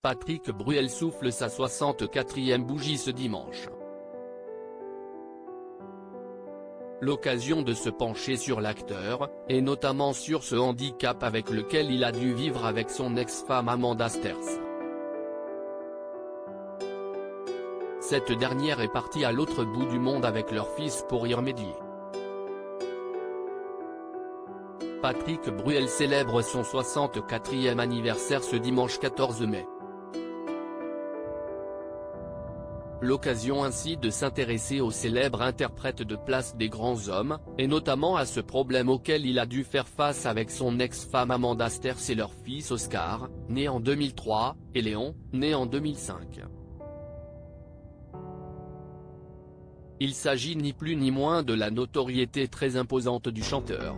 Patrick Bruel souffle sa 64e bougie ce dimanche. L'occasion de se pencher sur l'acteur, et notamment sur ce handicap avec lequel il a dû vivre avec son ex-femme Amanda Sterz. Cette dernière est partie à l'autre bout du monde avec leur fils pour y remédier. Patrick Bruel célèbre son 64e anniversaire ce dimanche 14 mai. L'occasion ainsi de s'intéresser au célèbre interprète de Place des grands hommes, et notamment à ce problème auquel il a dû faire face avec son ex-femme Amanda Sterz et leur fils Oscar, né en 2003, et Léon, né en 2005. Il s'agit ni plus ni moins de la notoriété très imposante du chanteur.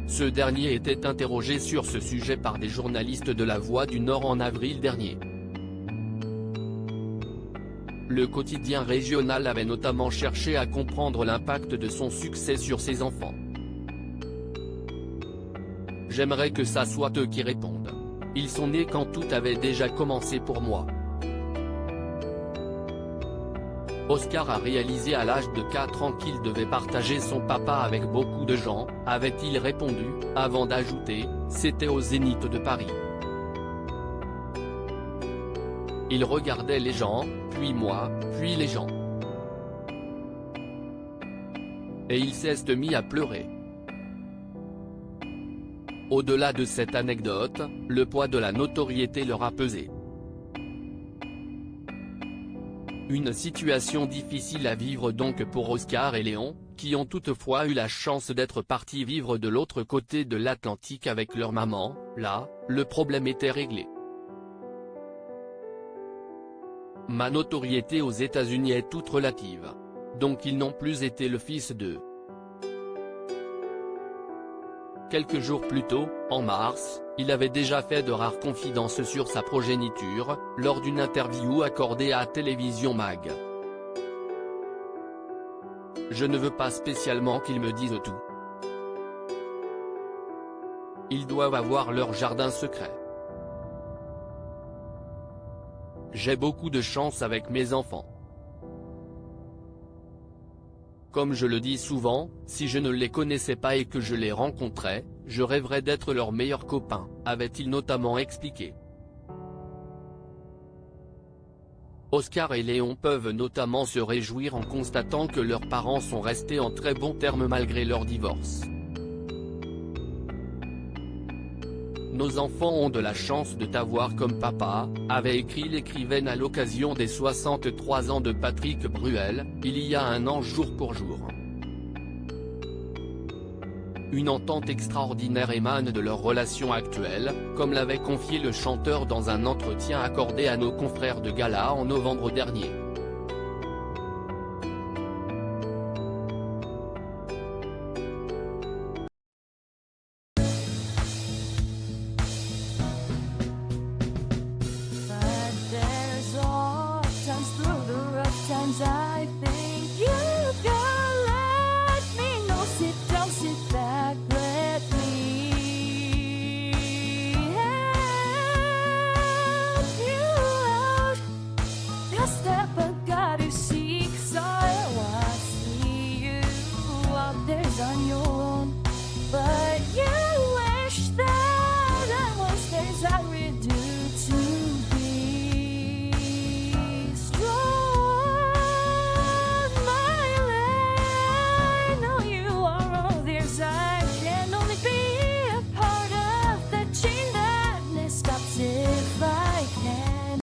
Ce dernier était interrogé sur ce sujet par des journalistes de La Voix du Nord en avril dernier. Le quotidien régional avait notamment cherché à comprendre l'impact de son succès sur ses enfants. J'aimerais que ça soit eux qui répondent. Ils sont nés quand tout avait déjà commencé pour moi. Oscar a réalisé à l'âge de 4 ans qu'il devait partager son papa avec beaucoup de gens, avait-il répondu, avant d'ajouter, c'était au Zénith de Paris. Il regardait les gens, puis moi, puis les gens. Et il s'est mis à pleurer. Au-delà de cette anecdote, le poids de la notoriété leur a pesé. Une situation difficile à vivre donc pour Oscar et Léon, qui ont toutefois eu la chance d'être partis vivre de l'autre côté de l'Atlantique avec leur maman. Là, le problème était réglé. Ma notoriété aux États-Unis est toute relative. Donc ils n'ont plus été le fils de. Quelques jours plus tôt, en mars, il avait déjà fait de rares confidences sur sa progéniture, lors d'une interview accordée à Télévision Mag. Je ne veux pas spécialement qu'ils me disent tout. Ils doivent avoir leur jardin secret. J'ai beaucoup de chance avec mes enfants. Comme je le dis souvent, si je ne les connaissais pas et que je les rencontrais, je rêverais d'être leur meilleur copain, avait-il notamment expliqué. Oscar et Léon peuvent notamment se réjouir en constatant que leurs parents sont restés en très bons termes malgré leur divorce. Nos enfants ont de la chance de t'avoir comme papa, avait écrit l'écrivaine à l'occasion des 63 ans de Patrick Bruel, il y a un an jour pour jour. Une entente extraordinaire émane de leur relation actuelle, comme l'avait confié le chanteur dans un entretien accordé à nos confrères de Gala en novembre dernier.